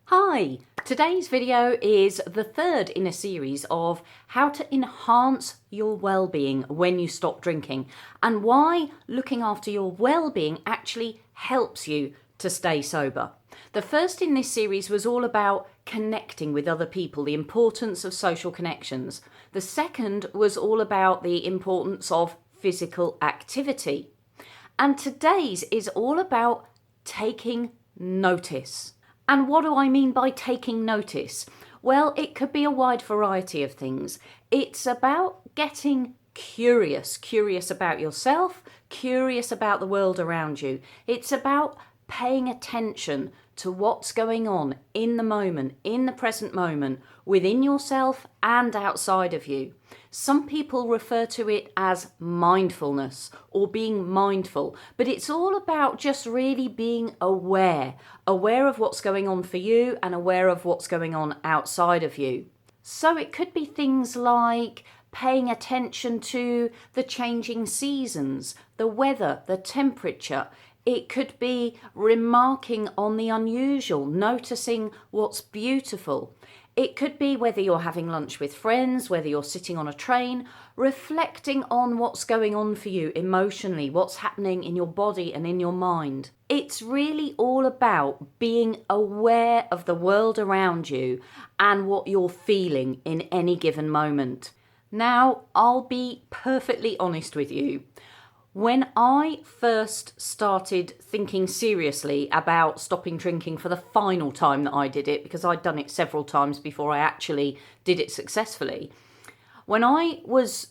Hi, today's video is the third in a series of how to enhance your well-being when you stop drinking and why looking after your well-being actually helps you to stay sober. The first in this series was all about connecting with other people, the importance of social connections. The second was all about the importance of physical activity. And today's is all about taking notice. And what do I mean by taking notice? Well, it could be a wide variety of things. It's about getting curious about yourself, curious about the world around you. It's about paying attention to what's going on in the moment, in the present moment, within yourself and outside of you. Some people refer to it as mindfulness or being mindful, but it's all about just really being aware of what's going on for you and aware of what's going on outside of you. So it could be things like paying attention to the changing seasons, the weather, the temperature. It could be remarking on the unusual, noticing what's beautiful. It could be whether you're having lunch with friends, whether you're sitting on a train, reflecting on what's going on for you emotionally, what's happening in your body and in your mind. It's really all about being aware of the world around you and what you're feeling in any given moment. Now, I'll be perfectly honest with you. When I first started thinking seriously about stopping drinking for the final time that I did it, because I'd done it several times before I actually did it successfully, when I was,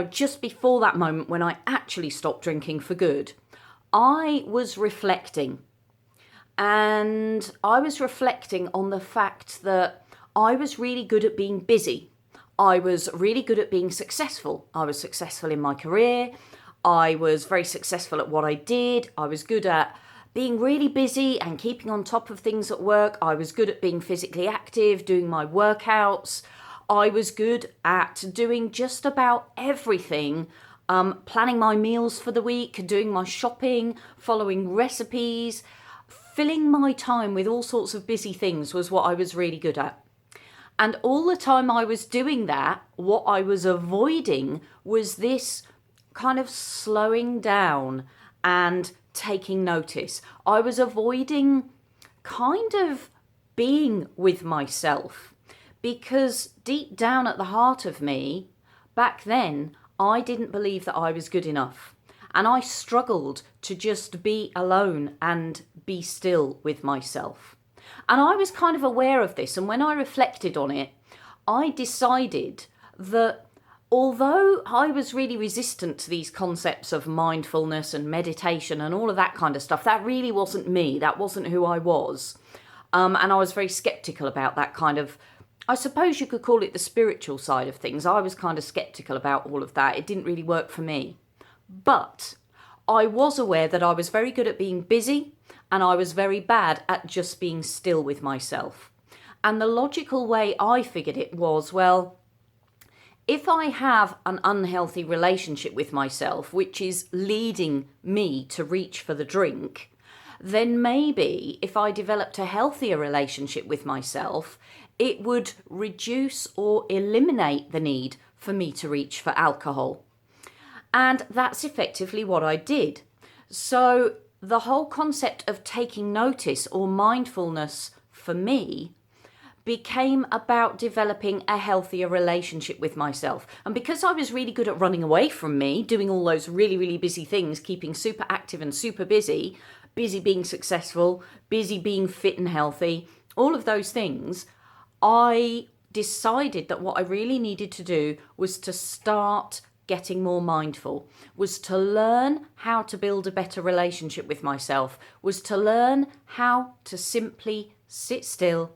just before that moment when I actually stopped drinking for good, I was reflecting. And I was reflecting on the fact that I was really good at being busy. I was really good at being successful. I was successful in my career. I was very successful at what I did. I was good at being really busy and keeping on top of things at work. I was good at being physically active, doing my workouts. I was good at doing just about everything, planning my meals for the week, doing my shopping, following recipes, filling my time with all sorts of busy things was what I was really good at. And all the time I was doing that, what I was avoiding was this kind of slowing down and taking notice. I was avoiding kind of being with myself because deep down at the heart of me, back then, I didn't believe that I was good enough. And I struggled to just be alone and be still with myself. And I was kind of aware of this. And when I reflected on it, I decided that although I was really resistant to these concepts of mindfulness and meditation and all of that kind of stuff, that really wasn't me. That wasn't who I was. And I was very skeptical about that kind of, I suppose you could call it the spiritual side of things. I was kind of skeptical about all of that. It didn't really work for me. But I was aware that I was very good at being busy and I was very bad at just being still with myself. And the logical way I figured it was, well, if I have an unhealthy relationship with myself, which is leading me to reach for the drink, then maybe if I developed a healthier relationship with myself, it would reduce or eliminate the need for me to reach for alcohol. And that's effectively what I did. So the whole concept of taking notice or mindfulness for me became about developing a healthier relationship with myself. And because I was really good at running away from me, doing all those really, really busy things, keeping super active and super busy being successful, busy being fit and healthy, all of those things, I decided that what I really needed to do was to start getting more mindful, was to learn how to build a better relationship with myself, was to learn how to simply sit still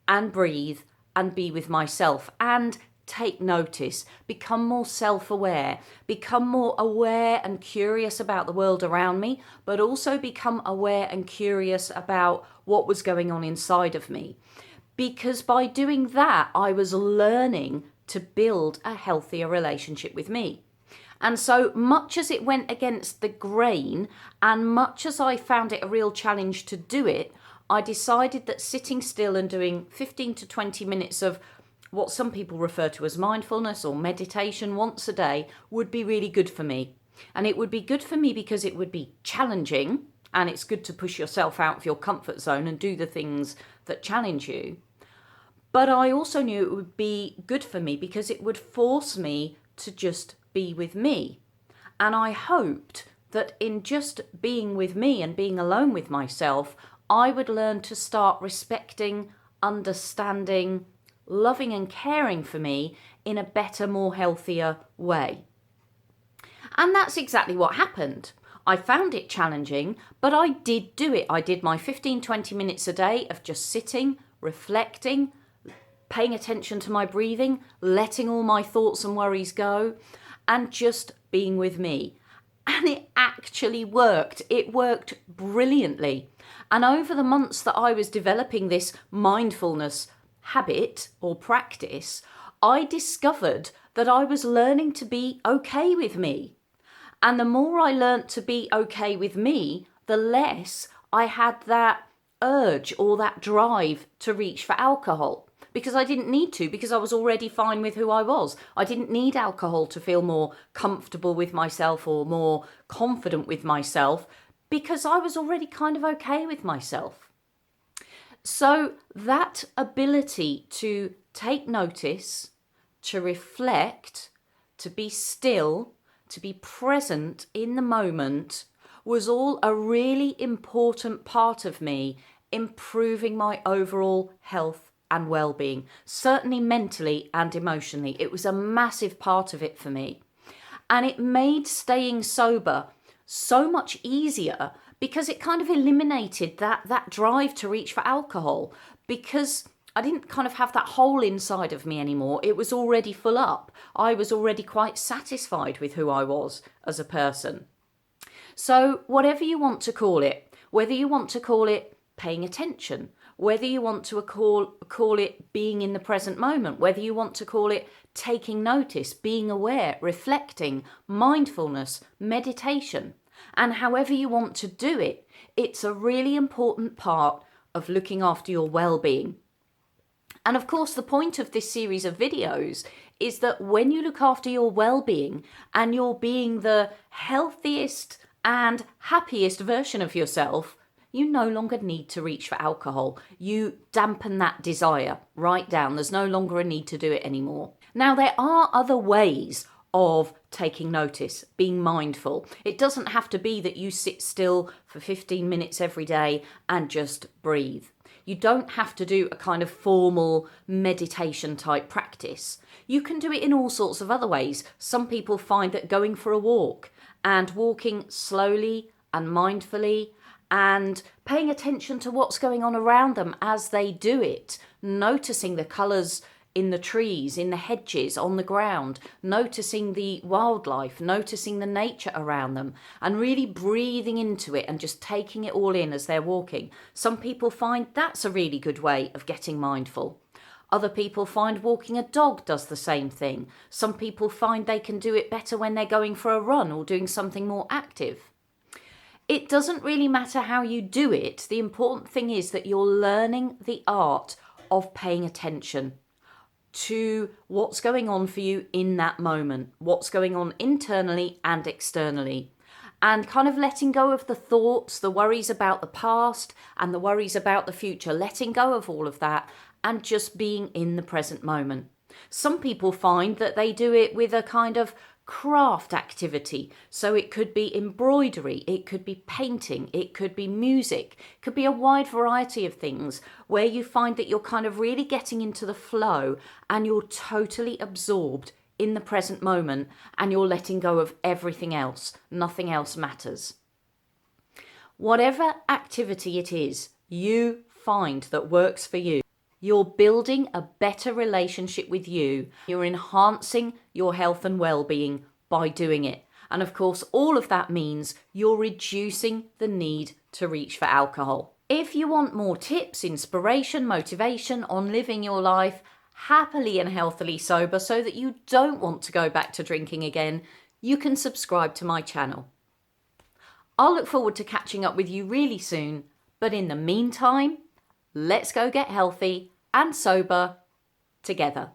and breathe and be with myself and take notice, become more self-aware, become more aware and curious about the world around me, but also become aware and curious about what was going on inside of me. Because by doing that, I was learning to build a healthier relationship with me. And so much as it went against the grain and much as I found it a real challenge to do it, I decided that sitting still and doing 15 to 20 minutes of what some people refer to as mindfulness or meditation once a day would be really good for me. And it would be good for me because it would be challenging, and it's good to push yourself out of your comfort zone and do the things that challenge you. But I also knew it would be good for me because it would force me to just be with me. And I hoped that in just being with me and being alone with myself, I would learn to start respecting, understanding, loving and caring for me in a better, more healthier way. And that's exactly what happened. I found it challenging, but I did do it. I did my 15-20 minutes a day of just sitting, reflecting, paying attention to my breathing, letting all my thoughts and worries go, and just being with me. And it actually worked. It worked brilliantly. And over the months that I was developing this mindfulness habit or practice, I discovered that I was learning to be okay with me. And the more I learnt to be okay with me, the less I had that urge or that drive to reach for alcohol. Because I didn't need to, because I was already fine with who I was. I didn't need alcohol to feel more comfortable with myself or more confident with myself, because I was already kind of okay with myself. So that ability to take notice, to reflect, to be still, to be present in the moment was all a really important part of me improving my overall health and well-being, certainly mentally and emotionally. It was a massive part of it for me. And it made staying sober so much easier because it kind of eliminated that drive to reach for alcohol, because I didn't kind of have that hole inside of me anymore. It was already full up. I was already quite satisfied with who I was as a person. So whatever you want to call it, whether you want to call it paying attention, whether you want to call it being in the present moment, whether you want to call it taking notice, being aware, reflecting, mindfulness, meditation, and however you want to do it, it's a really important part of looking after your well-being. And of course, the point of this series of videos is that when you look after your well-being and you're being the healthiest and happiest version of yourself, you no longer need to reach for alcohol. You dampen that desire right down. There's no longer a need to do it anymore. Now, there are other ways of taking notice, being mindful. It doesn't have to be that you sit still for 15 minutes every day and just breathe. You don't have to do a kind of formal meditation type practice. You can do it in all sorts of other ways. Some people find that going for a walk and walking slowly and mindfully and paying attention to what's going on around them as they do it, noticing the colours in the trees, in the hedges, on the ground, noticing the wildlife, noticing the nature around them, and really breathing into it and just taking it all in as they're walking. Some people find that's a really good way of getting mindful. Other people find walking a dog does the same thing. Some people find they can do it better when they're going for a run or doing something more active. It doesn't really matter how you do it. The important thing is that you're learning the art of paying attention to what's going on for you in that moment, what's going on internally and externally, and kind of letting go of the thoughts, the worries about the past and the worries about the future, letting go of all of that and just being in the present moment. Some people find that they do it with a kind of craft activity. So it could be embroidery, it could be painting, it could be music, it could be a wide variety of things where you find that you're kind of really getting into the flow and you're totally absorbed in the present moment and you're letting go of everything else. Nothing else matters. Whatever activity it is you find that works for you, you're building a better relationship with you. You're enhancing your health and well-being by doing it. And of course, all of that means you're reducing the need to reach for alcohol. If you want more tips, inspiration, motivation on living your life happily and healthily sober so that you don't want to go back to drinking again, you can subscribe to my channel. I'll look forward to catching up with you really soon. But in the meantime, let's go get healthy and sober together.